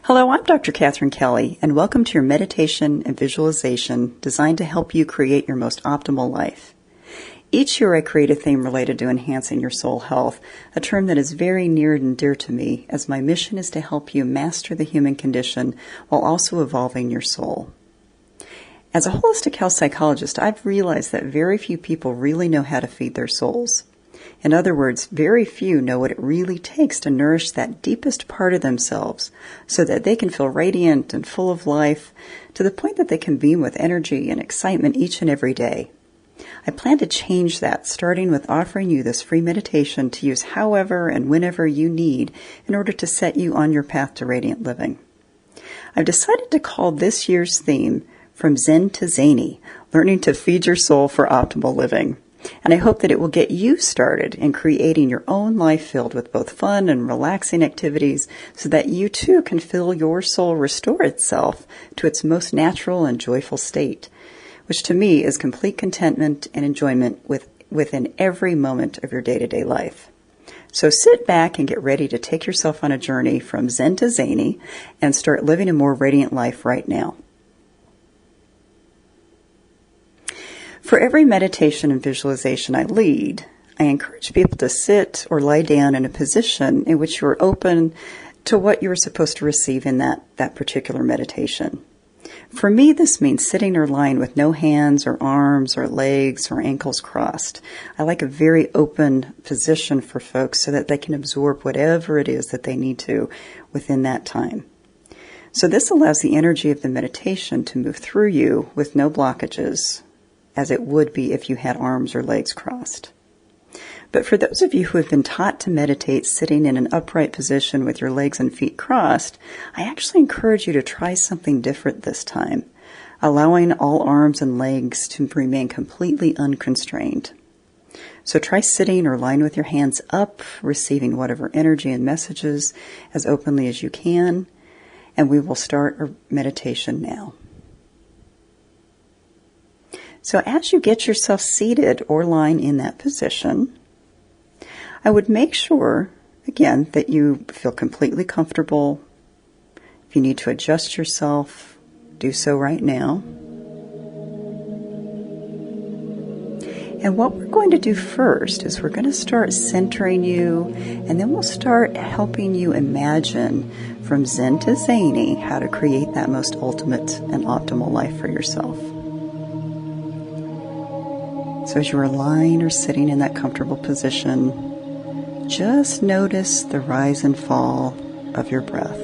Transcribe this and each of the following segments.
Hello, I'm Dr. Catherine Kelly, and welcome to your meditation and visualization designed to help you create your most optimal life. Each year I create a theme related to enhancing your soul health, a term that is very near and dear to me, as my mission is to help you master the human condition while also evolving your soul. As a holistic health psychologist, I've realized that very few people really know how to feed their souls. In other words, very few know what it really takes to nourish that deepest part of themselves so that they can feel radiant and full of life to the point that they can beam with energy and excitement each and every day. I plan to change that, starting with offering you this free meditation to use however and whenever you need in order to set you on your path to radiant living. I've decided to call this year's theme From Zen to Zany, Learning to Feed Your Soul for Optimal Living. And I hope that it will get you started in creating your own life filled with both fun and relaxing activities so that you too can feel your soul restore itself to its most natural and joyful state, which to me is complete contentment and enjoyment within every moment of your day-to-day life. So sit back and get ready to take yourself on a journey from Zen to Zany and start living a more radiant life right now. For every meditation and visualization I lead, I encourage people to sit or lie down in a position in which you are open to what you are supposed to receive in that particular meditation. For me, this means sitting or lying with no hands or arms or legs or ankles crossed. I like a very open position for folks so that they can absorb whatever it is that they need to within that time. So this allows the energy of the meditation to move through you with no blockages, as it would be if you had arms or legs crossed. But for those of you who have been taught to meditate sitting in an upright position with your legs and feet crossed, I actually encourage you to try something different this time, allowing all arms and legs to remain completely unconstrained. So try sitting or lying with your hands up, receiving whatever energy and messages as openly as you can, and we will start our meditation now. So as you get yourself seated or lying in that position, I would make sure, again, that you feel completely comfortable. If you need to adjust yourself, do so right now. And what we're going to do first is we're going to start centering you, and then we'll start helping you imagine from Zen to Zany how to create that most ultimate and optimal life for yourself. So as you are lying or sitting in that comfortable position, just notice the rise and fall of your breath.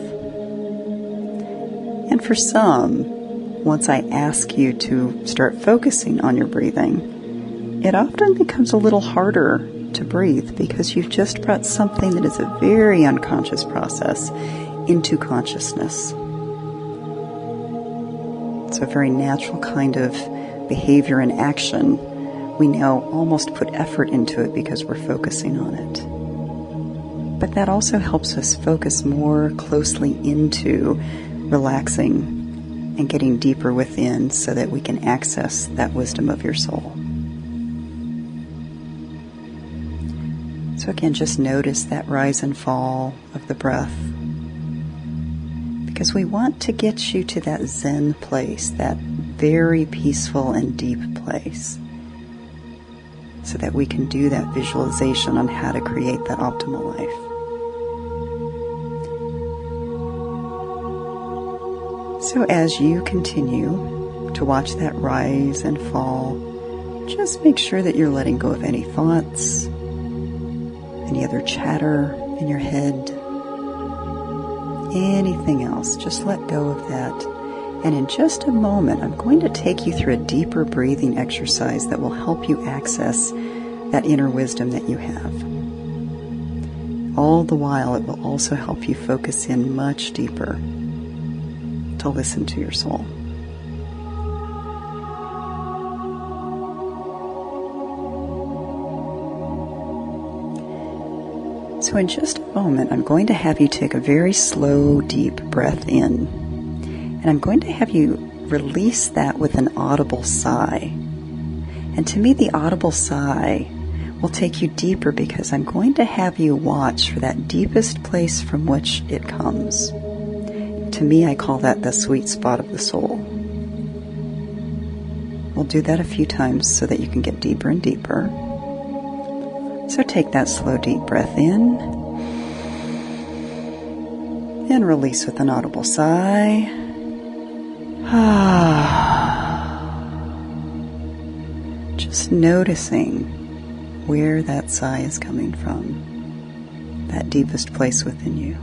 And for some, once I ask you to start focusing on your breathing, it often becomes a little harder to breathe because you've just brought something that is a very unconscious process into consciousness. It's a very natural kind of behavior and action. We now almost put effort into it because we're focusing on it. But that also helps us focus more closely into relaxing and getting deeper within so that we can access that wisdom of your soul. So again, just notice that rise and fall of the breath, because we want to get you to that Zen place, that very peaceful and deep place, so that we can do that visualization on how to create that optimal life. So as you continue to watch that rise and fall, just make sure that you're letting go of any thoughts, any other chatter in your head, anything else. Just let go of that. And in just a moment, I'm going to take you through a deeper breathing exercise that will help you access that inner wisdom that you have. All the while, it will also help you focus in much deeper to listen to your soul. So in just a moment, I'm going to have you take a very slow, deep breath in. And I'm going to have you release that with an audible sigh. And to me, the audible sigh will take you deeper because I'm going to have you watch for that deepest place from which it comes. To me, I call that the sweet spot of the soul. We'll do that a few times so that you can get deeper and deeper. So take that slow, deep breath in and release with an audible sigh. Just noticing where that sigh is coming from, that deepest place within you.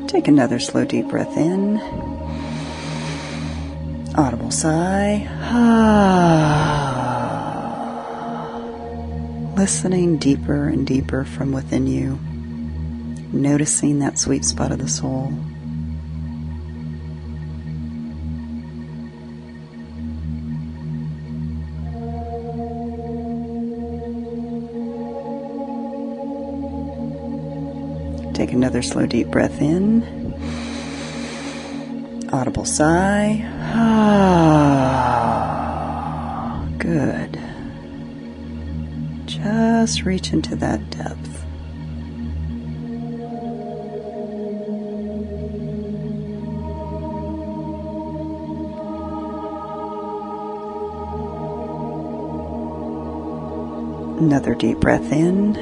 Take another slow, deep breath in. Audible sigh. Listening deeper and deeper from within you. Noticing that sweet spot of the soul. Take another slow, deep breath in. Audible sigh. Good. Just reach into that depth. Another deep breath in.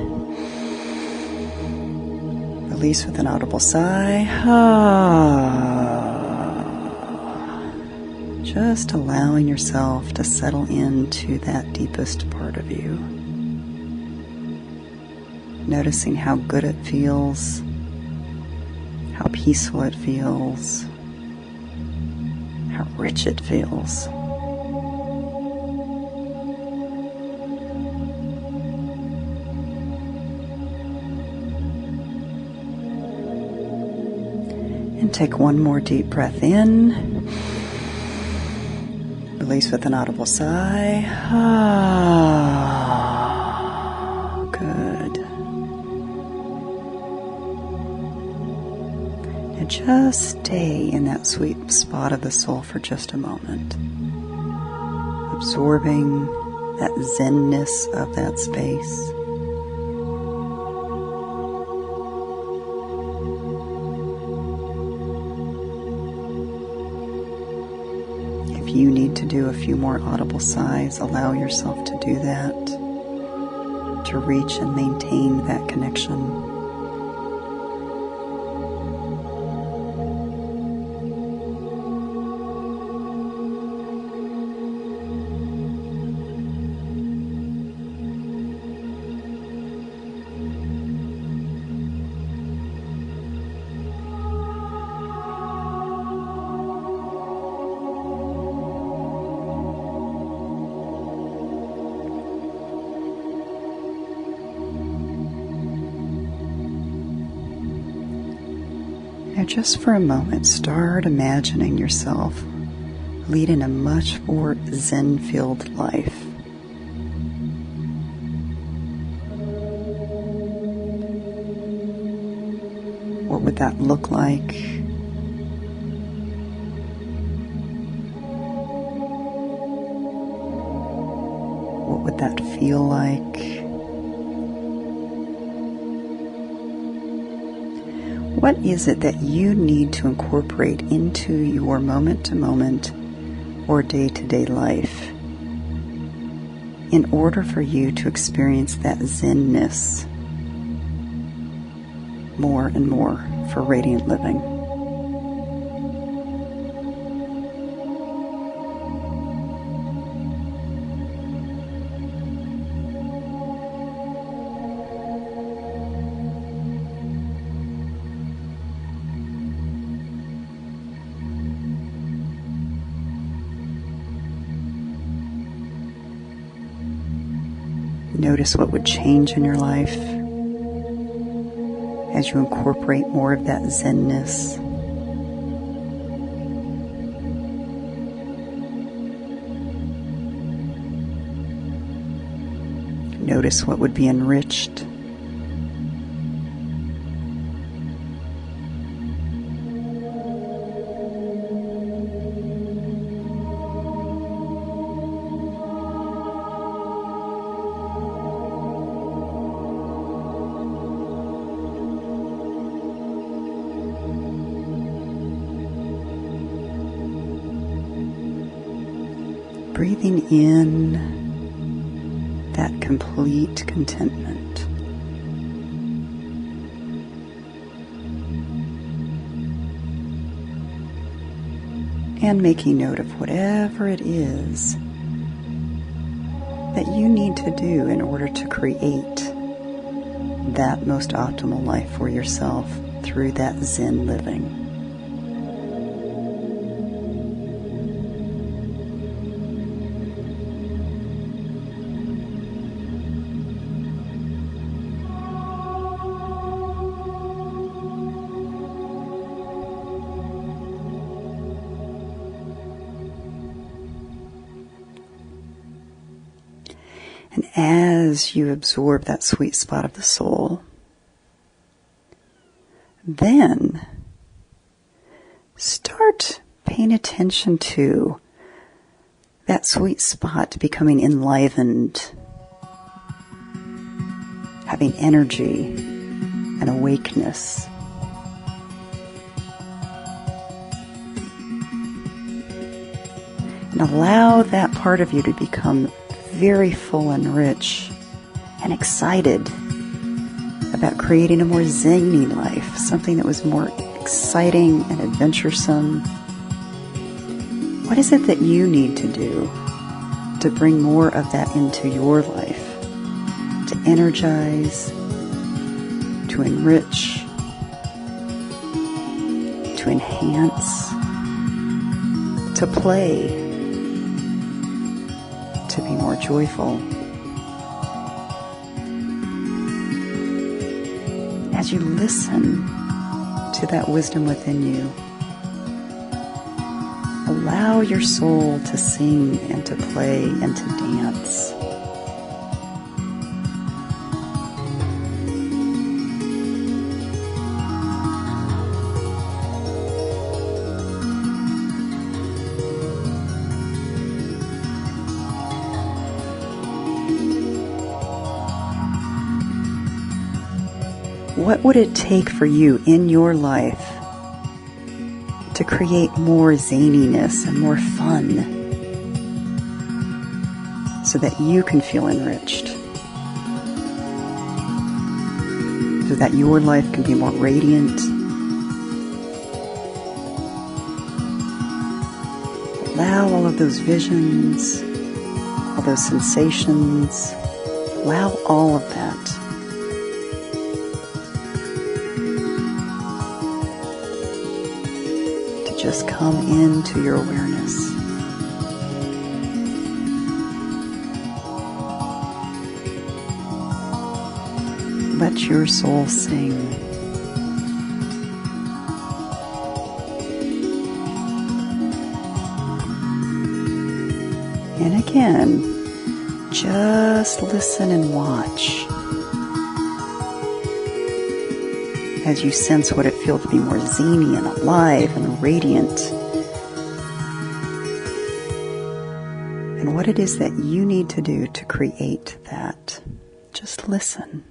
Release with an audible sigh. Just allowing yourself to settle into that deepest part of you. Noticing how good it feels, how peaceful it feels, how rich it feels. And take one more deep breath in. Release with an audible sigh. Good. And just stay in that sweet spot of the soul for just a moment. Absorbing that zenness of that space. If you need to do a few more audible sighs, allow yourself to do that, to reach and maintain that connection. Now just for a moment, start imagining yourself leading a much more Zen-filled life. What would that look like? What would that feel like? What is it that you need to incorporate into your moment-to-moment or day-to-day life in order for you to experience that Zenness more and more for radiant living? Notice what would change in your life as you incorporate more of that Zenness. Notice what would be enriched. breathing in that complete contentment. And making note of whatever it is that you need to do in order to create that most optimal life for yourself through that Zen living. And as you absorb that sweet spot of the soul, then start paying attention to that sweet spot becoming enlivened, having energy and awakeness. And allow that part of you to become very full and rich and excited about creating a more zany life, something that was more exciting and adventuresome. What is it that you need to do to bring more of that into your life, to energize, to enrich, to enhance, to play, to be more joyful? As you listen to that wisdom within you, allow your soul to sing and to play and to dance. What would it take for you in your life to create more zaniness and more fun so that you can feel enriched, so that your life can be more radiant? Allow all of those visions, all those sensations, allow all of that just come into your awareness. Let your soul sing. And again, just listen and watch as you sense what it feels to be more zany and alive and radiant, and what it is that you need to do to create that. Just listen.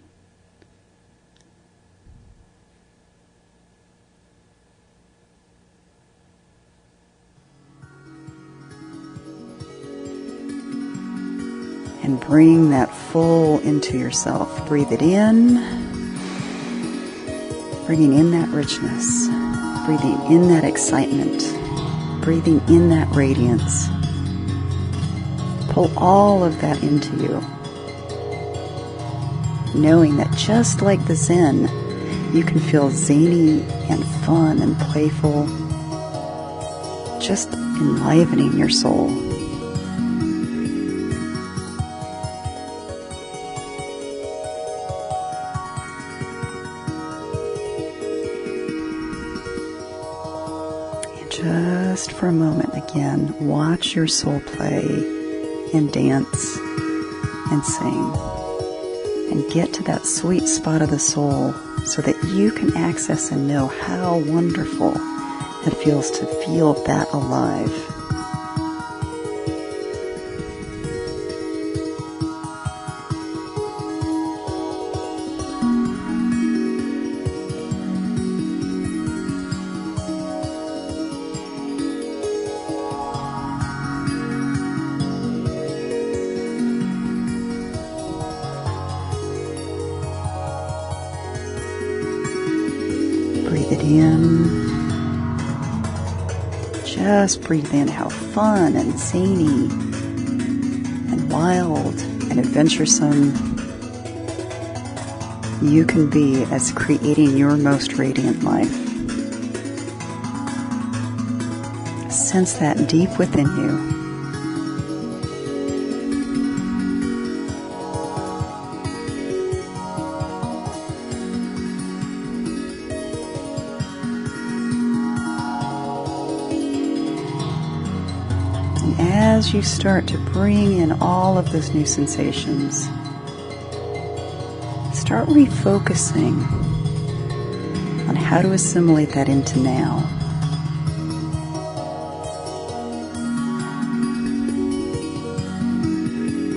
And bring that full into yourself. Breathe it in. Bringing in that richness, breathing in that excitement, breathing in that radiance. Pull all of that into you, knowing that just like the Zen, you can feel zany and fun and playful, just enlivening your soul. Just for a moment again, watch your soul play and dance and sing and get to that sweet spot of the soul so that you can access and know how wonderful it feels to feel that alive. in. Just breathe in how fun and zany and wild and adventuresome you can be as creating your most radiant life. Sense that deep within you. As you start to bring in all of those new sensations, start refocusing on how to assimilate that into now.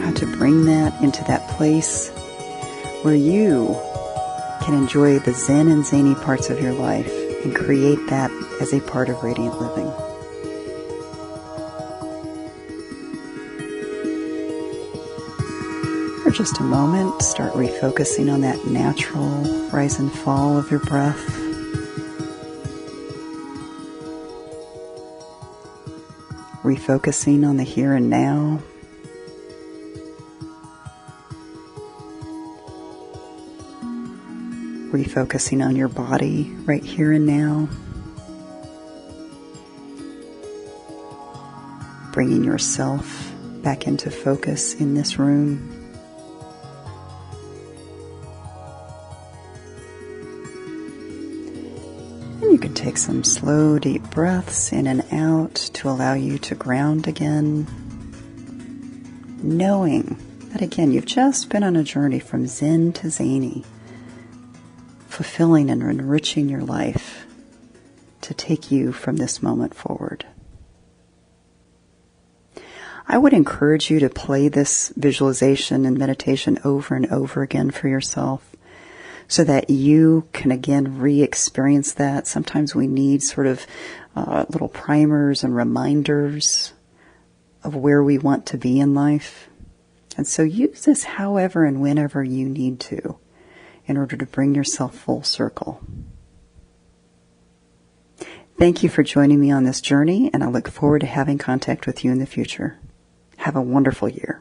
How to bring that into that place where you can enjoy the zen and zany parts of your life and create that as a part of radiant living. For just a moment, start refocusing on that natural rise and fall of your breath. Refocusing on the here and now. Refocusing on your body right here and now. Bringing yourself back into focus in this room. You can take some slow, deep breaths in and out to allow you to ground again, knowing that again, you've just been on a journey from zen to zany, fulfilling and enriching your life to take you from this moment forward. I would encourage you to play this visualization and meditation over and over again for yourself, so that you can again re-experience that. Sometimes we need sort of little primers and reminders of where we want to be in life. And so use this however and whenever you need to in order to bring yourself full circle. Thank you for joining me on this journey, and I look forward to having contact with you in the future. Have a wonderful year.